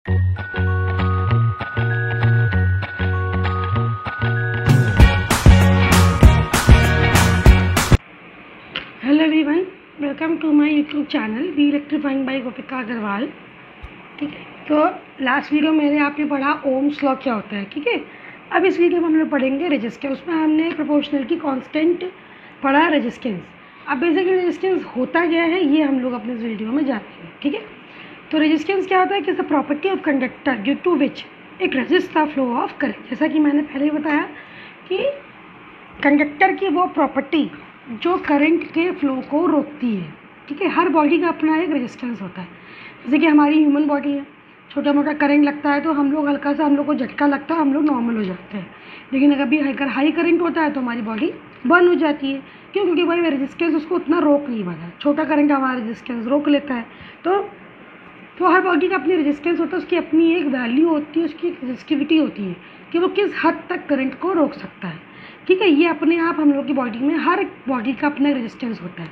Hello everyone, welcome to my YouTube channel V electrifying by Gopika Agrawal. ठीक है, तो last video मेरे आपने पढ़ा ओम्स लॉ क्या होता है। ठीक है, अब इस वीडियो में हम लोग पढ़ेंगे रेजिस्टेंस। उसमें हमने प्रोपोर्शनल की कांस्टेंट पढ़ा रेजिस्टेंस। अब बेसिकली रेजिस्टेंस होता क्या है ये हम लोग अपने इस वीडियो में जानते हैं। ठीक है, तो रेजिस्टेंस क्या होता है कि the property of conductor due to which it resist the flow of current. जैसा कि मैंने पहले ही बताया कि कंडक्टर की वो प्रॉपर्टी जो करंट के फ्लो को रोकती है। ठीक है, हर बॉडी का अपना एक रेजिस्टेंस होता है। जैसे कि हमारी ह्यूमन बॉडी है, छोटा मोटा करंट लगता है तो हम लोग हल्का सा हम लोग को झटका लगता है, हम लोग नॉर्मल हो जाते हैं। लेकिन अगर हाई करंट होता है तो हमारी बॉडी बर्न हो जाती है। क्यों? क्योंकि भाई रेजिस्टेंस उसको उतना रोक नहीं पाता। छोटा करंट हमारा रेजिस्टेंस रोक लेता है। तो हर बॉडी का अपनी रेजिस्टेंस होता है, उसकी अपनी एक वैल्यू होती है, उसकी एक रेजिस्टिविटी होती है कि वो किस हद तक करंट को रोक सकता है। ठीक है, ये अपने आप हम लोग की बॉडी में हर बॉडी का अपना रेजिस्टेंस होता है।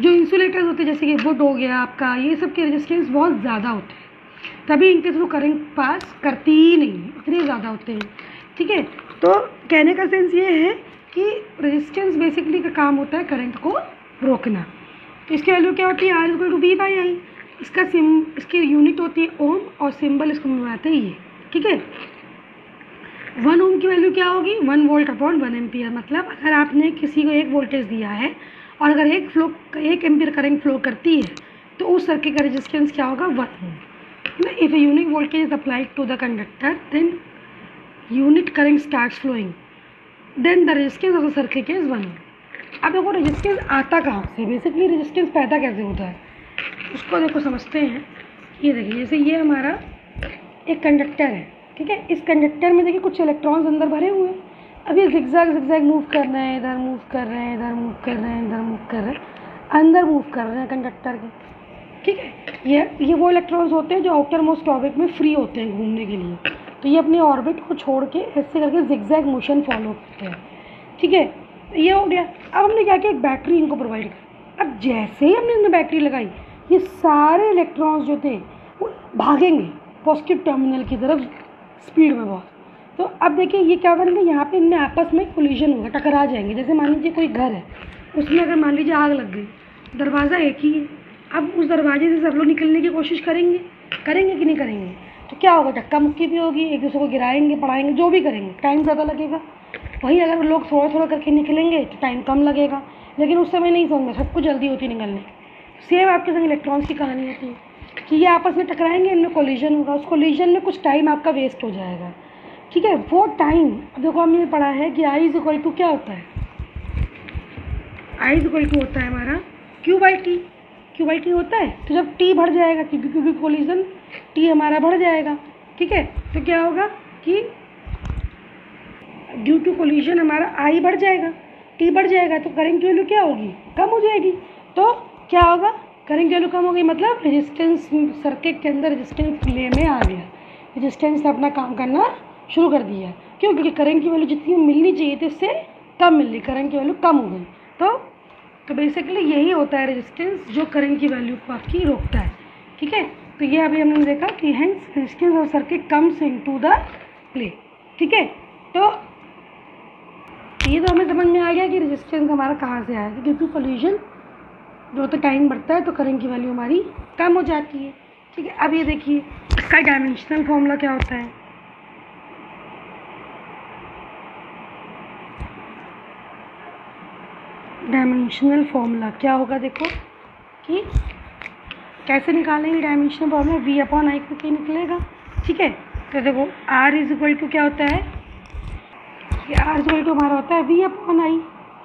जो इंसुलेटर्स होते हैं जैसे कि वुड हो गया आपका, ये सब के रेजिस्टेंस बहुत ज़्यादा होते हैं, तभी इनके थ्रू करंट पास करती ही नहीं है, इतने ज़्यादा होते हैं। ठीक है, तो कहने का सेंस ये है कि रेजिस्टेंस बेसिकली का काम होता है करंट को रोकना। तो इसकी वैल्यू क्या होती है? R equal to V/I। इसकी यूनिट होती है ओम और सिंबल इसको मिलाते ही है। ठीक है, 1 ओम की वैल्यू क्या होगी? 1 वोल्ट अपॉन 1 एम्पियर। मतलब अगर आपने किसी को एक वोल्टेज दिया है और अगर एक एम्पियर करंट फ्लो करती है तो उस सर्किट का रेजिस्टेंस क्या होगा? 1 ohm. If a unit voltage is applied to the conductor then unit current starts flowing then the resistance of the circuit is 1 ohm. अब देखो रेजिस्टेंस आता कहाँ से, बेसिकली रेजिस्टेंस पैदा कैसे होता है उसको देखो समझते हैं। ये देखिए, जैसे ये हमारा एक कंडक्टर है। ठीक है, इस कंडक्टर में देखिए कुछ इलेक्ट्रॉन्स अंदर भरे हुए हैं। अब ये जिगजैग मूव कर रहे हैं, इधर मूव कर रहे हैं, इधर मूव कर रहे हैं, इधर मूव कर रहे हैं, अंदर मूव कर रहे हैं कंडक्टर के। ठीक है, ये वो इलेक्ट्रॉन्स होते हैं जो आउटर मोस्ट ऑर्बिट में फ्री होते हैं घूमने के लिए। तो ये अपने ऑर्बिट को छोड़ के ऐसे करके जिगजैग मोशन फॉलो करते हैं। ठीक है, ये हो गया। अब हमने क्या किया, एक बैटरी इनको प्रोवाइड कर। अब जैसे ही हमने इनमें बैटरी लगाई, ये सारे इलेक्ट्रॉन्स जो थे वो भागेंगे पॉजिटिव टर्मिनल की तरफ स्पीड में बहुत। तो अब देखिए ये क्या करेंगे, यहाँ पे इनमें आपस में कोलिजन होगा, टकरा जाएंगे। जैसे मान लीजिए कोई घर है, उसमें अगर मान लीजिए आग लग गई, दरवाज़ा एक ही है, अब उस दरवाजे से सब लोग निकलने की कोशिश करेंगे कि नहीं करेंगे? तो क्या होगा, धक्का मुक्की भी होगी, एक दूसरे को गिराएंगे, पड़ाएंगे, जो भी करेंगे, टाइम ज़्यादा लगेगा। वहीं अगर लोग थोड़ा थोड़ा करके निकलेंगे तो टाइम कम लगेगा, लेकिन उस समय नहीं समझ में, सबको जल्दी होती निकलने। सेम आपके संग इलेक्ट्रॉन्स की कहानी होती है कि ये आपस में टकराएंगे, इनमें कोलिजन होगा, उस कोलिजन में कुछ टाइम आपका वेस्ट हो जाएगा। ठीक है, वो टाइम अब देखो हमने पढ़ा है कि I इज इक्वल टू क्या होता है? I इज इक्वल टू होता है हमारा Q/T। Q/T होता है। तो जब T बढ़ जाएगा, क्योंकि कोलिजन T हमारा बढ़ जाएगा। ठीक है, तो क्या होगा कि ड्यू टू कोलिजन हमारा I बढ़ जाएगा, T बढ़ जाएगा, तो करंट की वैल्यू क्या होगी? कम हो जाएगी। तो क्या होगा, करंट वैल्यू कम हो गई, मतलब रेजिस्टेंस सर्किट के अंदर रेजिस्टेंस प्ले में आ गया, रेजिस्टेंस ने अपना काम करना शुरू कर दिया। क्यों? क्योंकि करंट की वैल्यू जितनी मिलनी चाहिए थी उससे कम मिल रही, करंट की वैल्यू कम हो गई। तो बेसिकली यही होता है रेजिस्टेंस, जो करंट की वैल्यू को आपकी रोकता है। ठीक है, तो ये अभी हमने देखा कि hence resistance of circuit comes into the play. ठीक है, तो ये तो हमें समझ में आ गया कि रेजिस्टेंस हमारा कहाँ से आया, क्योंकि कोलिजन जो तो टाइम बढ़ता है तो करंट की वैल्यू हमारी कम हो जाती है। ठीक है, अब ये देखिए इसका डायमेंशनल फॉर्मूला क्या होता है। डायमेंशनल फॉर्मूला क्या होगा, देखो कि कैसे निकालेंगे डायमेंशनल फॉर्मूला, V/I को निकलेगा। ठीक है, तो देखो R इज इक्वल टू क्या होता है, R इज इक्वल टू हमारा होता है V/I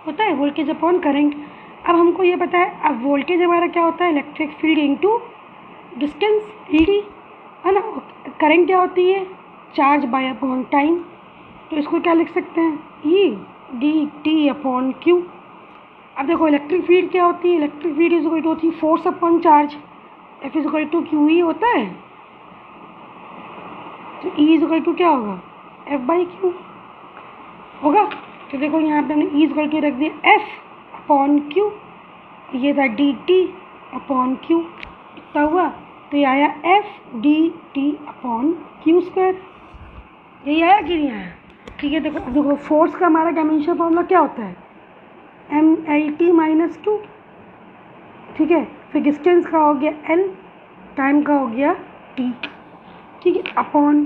होता है, वोल्टेज अपॉन करंट। अब हमको ये पता है, अब वोल्टेज हमारा क्या होता है, electric field into distance ED है ना। करंट क्या होती है, चार्ज बाय अपॉन टाइम। तो इसको क्या लिख सकते हैं, E/dt/Q। अब देखो इलेक्ट्रिक फील्ड क्या होती है, electric field is equal to होती है force upon charge, F is equal to QE होता है। तो E इज इक्वल टू क्या होगा, F/Q होगा। तो देखो यहाँ पे हमने E इज इक्वल टू रख दिया F/Q, ये था dt/Q, कितना हुआ तो ये आया F/dt/Q²। यही आया कि नहीं आया? ठीक है, देखो फोर्स का हमारा डायमेंशन फॉर्मूला क्या होता है? mLT-2। ठीक है, फिर डिस्टेंस का हो गया L, टाइम का हो गया T। ठीक है, अपॉन,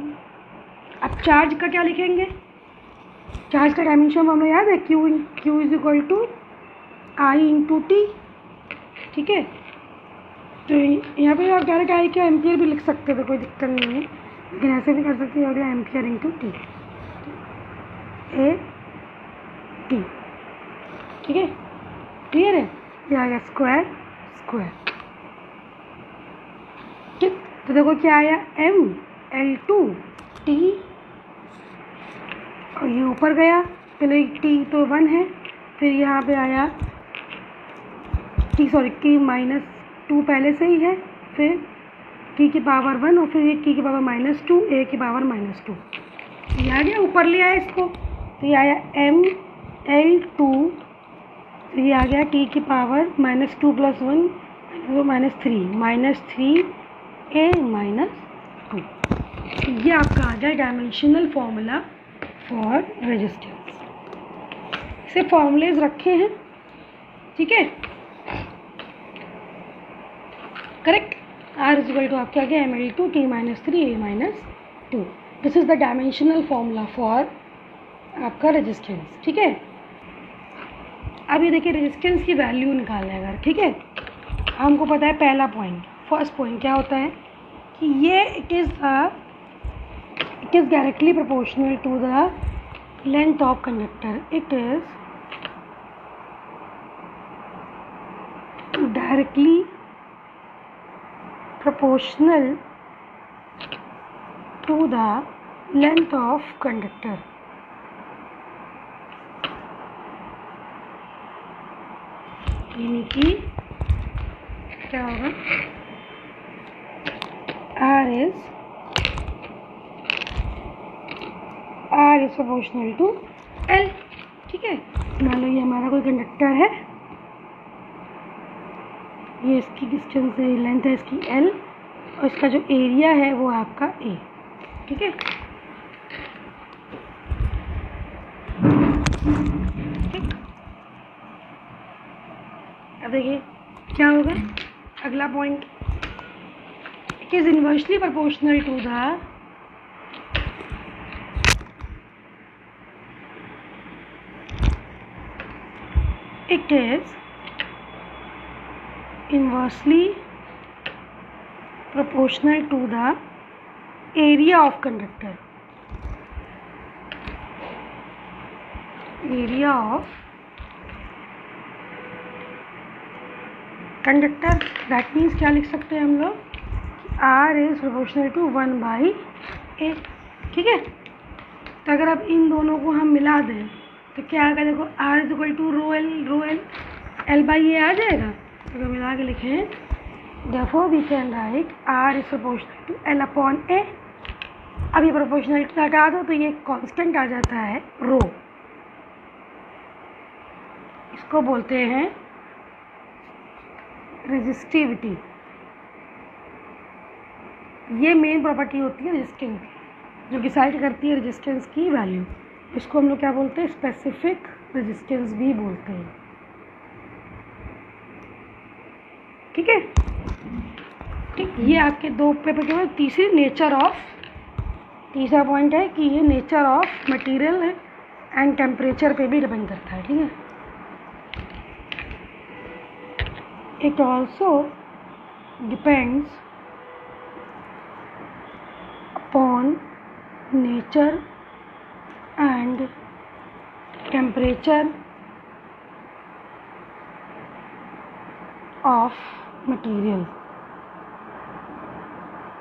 अब चार्ज का क्या लिखेंगे? चार्ज का डायमेंशन फॉर्मूला याद है? Q is equal to I into T। ठीक है, तो यहाँ पे आप डायरेक्ट आई के एम्पियर भी लिख सकते थे, कोई दिक्कत नहीं है, लेकिन ऐसे भी कर सकते हो, ampere into T A T। ठीक है, क्लियर है? ये आ गया स्क्वायर। ठीक, तो देखो क्या आया, mL2T, और ये ऊपर गया, पहले T तो 1 है, फिर यहाँ पे आया T -2 पहले से ही है, फिर T की पावर 1 और फिर ये T की पावर -2, A की पावर -2, ये आ गया, ऊपर ले आया इसको, तो ये आया mL2, तो ये आ गया T की पावर -2 + 1 -3A-2। ये आपका आ गया डायमेंशनल फॉर्मूला फॉर रेजिस्टेंस। इसे फॉर्मूलेज रखे हैं, ठीक है, correct. R is equal to आपके आ गया mL2 T-3A-2। This is the dimensional formula for आपका रेजिस्टेंस। ठीक है, अब ये देखिए रेजिस्टेंस की वैल्यू निकालना है अगर, ठीक है, हमको पता है पहला पॉइंट, फर्स्ट पॉइंट क्या होता है कि ये it is directly proportional to the length of conductor. It is directly proportional to the length of conductor। यानी कि क्या होगा, R is proportional to L। ठीक है, मान लो ये हमारा कोई कंडक्टर है, ये इसकी डिस्टेंस है, लेंथ है इसकी L, और इसका जो एरिया है वो आपका A। ठीक है, ठीक, अब देखिए क्या होगा अगला point, it is inversely proportional to the inversely proportional to the area of conductor। area of conductor, that means क्या लिख सकते हैं हम लोग, R is proportional to 1/A। ठीक है, तो अगर अब इन दोनों को हम मिला दें तो क्या आएगा, देखो R is equal to rho L L/A आ जाएगा। तो अगर मिला के लिखें, therefore we can write R is proportional to L/A। अब ये प्रोपोर्शनलिटी हटा दो तो ये कांस्टेंट आ जाता है रो, इसको बोलते हैं रेजिस्टिविटी। ये मेन प्रॉपर्टी होती है रेजिस्टेंस, जो डिसाइड करती है रेजिस्टेंस की वैल्यू। इसको हम लोग क्या बोलते हैं, स्पेसिफिक रेजिस्टेंस भी बोलते हैं। ठीक है, ठीक, ये आपके दो पेपर के बाद तीसरा पॉइंट है कि ये nature of material and temperature पे भी डिपेंड करता है। ठीक है, it also depends upon nature and temperature of material.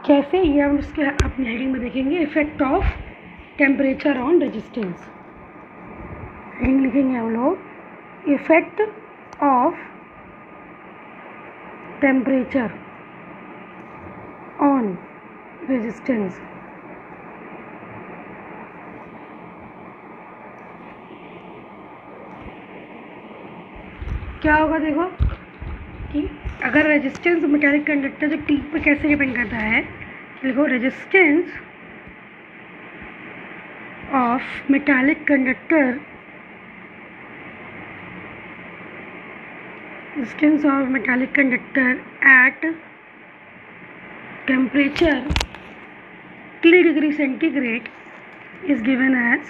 कैसे, ये हम इसके अपनी हेडिंग में देखेंगे, effect of temperature on resistance. Heading लिखेंगे हम लोग, effect of temperature on resistance. क्या होगा, देखो कि अगर रेजिस्टेंस मेटालिक कंडक्टर जो टी पर कैसे डिपेंड करता है, देखो resistance of metallic conductor at temperature 3 degree centigrade is given as,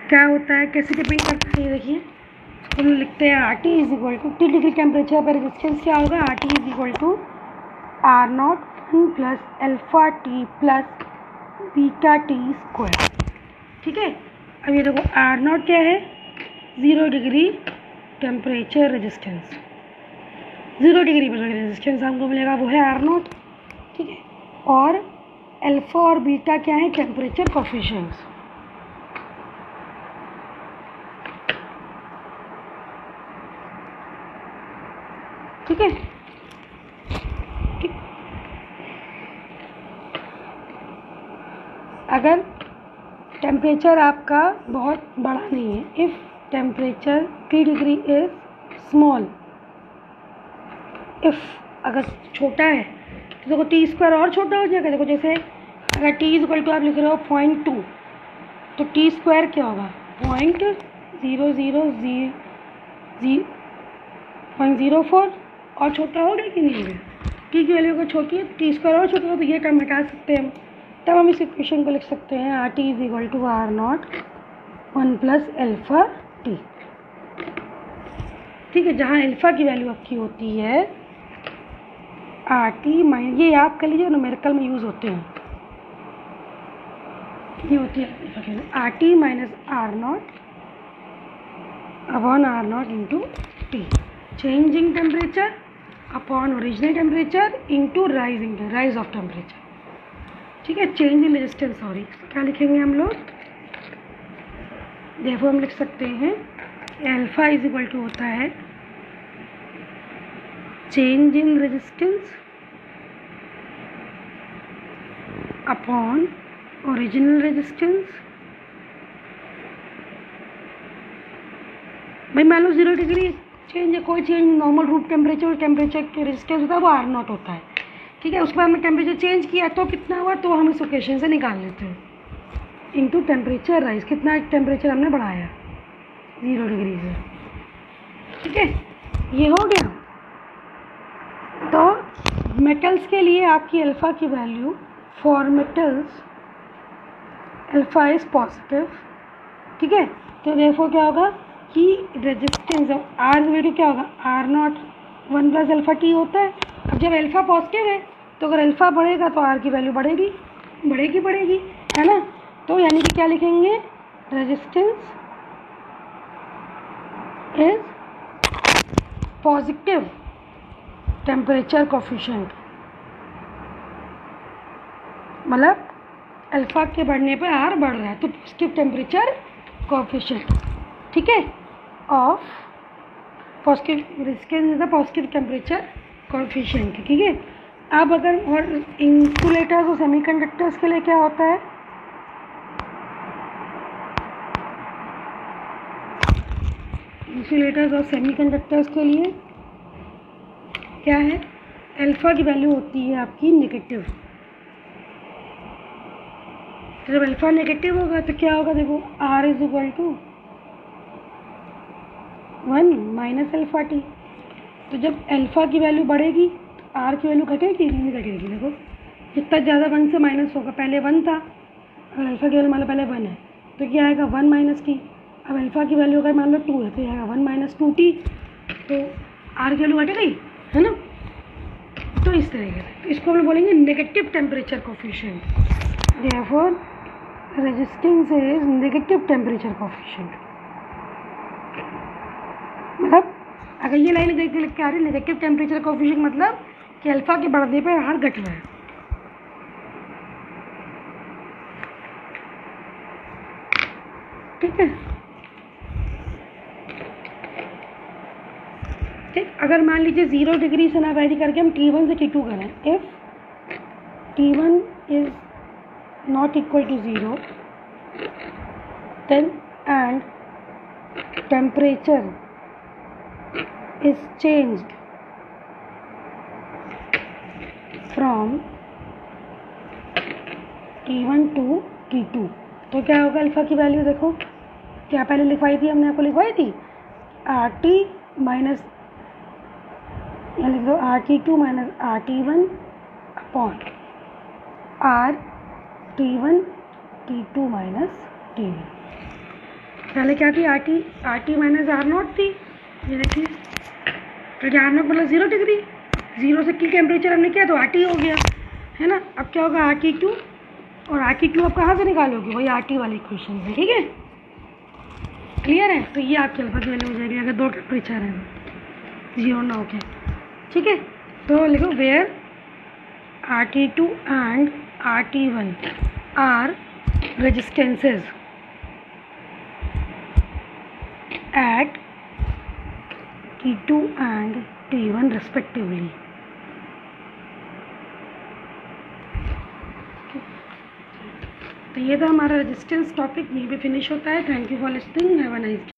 क्या होता है, कैसे डिपेंड करता है, ये देखिए हम लिखते हैं R T is equal to 3 degree temperature पर रेजिस्टेंस क्या होगा, R T is equal to R not 1 plus alpha T plus beta T square. ठीक है, अब ये देखो आर नॉट क्या है, 0 डिग्री टेम्परेचर रेजिस्टेंस, 0 डिग्री पर रेजिस्टेंस हमको मिलेगा वो है आर नॉट। ठीक है, और अल्फा और बीटा क्या है, टेम्परेचर कोफिशिएंट्स। ठीक है, अगर टेम्परेचर आपका बहुत बड़ा नहीं है, if temperature 3 degree is small, if अगर छोटा है तो देखो टी स्क्वायर और छोटा हो जाएगा। देखो जैसे अगर टी इज इक्वल टू आप लिख रहे हो 0.2 तो टी स्क्वायर क्या होगा 0.004 और छोटा होगा कि नहीं होगा, टी की वैल्यू अगर छोटी है टी स्क्वायर और छोटा हो तो ये टर्म हटा सकते हैं हम, तब हम इस इक्वेशन को लिख सकते हैं R T is equal to R not 1 plus alpha T. ठीक है, जहाँ अल्फा की वैल्यू आपकी होती है आर टी माइनस, ये याद कर लीजिए न्यूमेरिकल में यूज़ होते हैं, ये होती है R T minus R not upon R not into T, change in temperature upon original temperature into rise of temperature. ठीक है, चेंज इन रेजिस्टेंस, सॉरी क्या लिखेंगे हम लोग, देखो हम लिख सकते हैं अल्फा इज इक्वल टू होता है change in resistance upon original resistance. भाई मान लो 0 डिग्री चेंज है, कोई चेंज नॉर्मल रूम टेम्परेचर के रेजिस्टेंस होता है वो आर नॉट होता है। ठीक है, उसके बाद में टेम्परेचर चेंज किया तो कितना हुआ, तो हम इस इक्वेशन से निकाल लेते हैं इनटू टेम्परेचर राइज, कितना टेम्परेचर हमने बढ़ाया 0 डिग्री से। ठीक है, ये हो गया। तो मेटल्स के लिए आपकी अल्फ़ा की value for metals alpha is positive. ठीक है, तो देखो क्या होगा कि रेजिस्टेंस ऑफ आर वैल्यू क्या होगा, R not 1 plus alpha T होता है। अब जब अल्फ़ा पॉजिटिव है तो अगर अल्फ़ा बढ़ेगा तो आर की वैल्यू बढ़ेगी, है ना। तो यानी कि क्या लिखेंगे, resistance is positive temperature coefficient, मतलब अल्फ़ा के बढ़ने पर आर बढ़ रहा है तो पॉजिटिव टेम्परेचर कोफिशिएंट। ठीक है, of positive resistance is the positive temperature coefficient. ठीक है, अब अगर और इंसुलेटर्स और सेमीकंडक्टर्स के लिए क्या होता है, इंसुलेटर्स और सेमीकंडक्टर्स के लिए क्या है, अल्फ़ा की वैल्यू होती है आपकी नेगेटिव। जब अल्फ़ा नेगेटिव होगा तो क्या होगा, देखो R is equal to 1 minus alpha T. तो जब अल्फ़ा की वैल्यू बढ़ेगी तो आर की वैल्यू घटेगी नहीं घटेगी। देखो जितना ज़्यादा 1 से माइनस होगा, पहले 1 था, अल्फ़ा की वैल्यू मान लो पहले 1 है तो क्या आएगा 1 माइनस टी। अब अल्फ़ा की वैल्यू अगर मान लो 2 है तो आएगा 1 माइनस 2t, तो आर की वैल्यू घट गई, है ना। तो इस तरीके से इसको हम बोलेंगे negative temperature coefficient, therefore resistance is negative temperature coefficient. मतलब अगर ये लाइन देख के लिख के आ रही है नेगेटिव टेम्परेचर कोफिशिएंट, मतलब कि अल्फ़ा के बढ़ने पर आर घट रहा है। ठीक है, ठीक, अगर मान लीजिए 0 डिग्री से ना वैरी करके हम T1 से T2 करें, if T1 is not equal to 0 then and temperature is changed from T1 to T2। तो क्या होगा अल्फ़ा की वैल्यू देखो, क्या पहले लिखवाई थी हमने, आपको लिखवाई थी RT माइनस, या लिख दो RT2 minus RT1 upon RT1 T2 minus T1। पहले क्या थी, RT माइनस R0 थी, ये देखिए, तो R0 मतलब 0 डिग्री, 0 से की टेम्परेचर हमने किया तो RT हो गया, है ना। अब क्या होगा RT2, और RT2 आप कहाँ से निकालोगे, वही RT वाले इक्वेशन से, ठीक है, क्लियर है। तो ये आपकी अल्फा की वैल्यू हो जाएगी अगर दो टेम्परेचर है, 0 ना हो के, ठीक है। तो लिखो where RT2 and RT1 are resistances at T2 and T1 respectively। तो ये था हमारा रेजिस्टेंस टॉपिक, यहीं पे फिनिश होता है। Thank you for listening, have a nice day.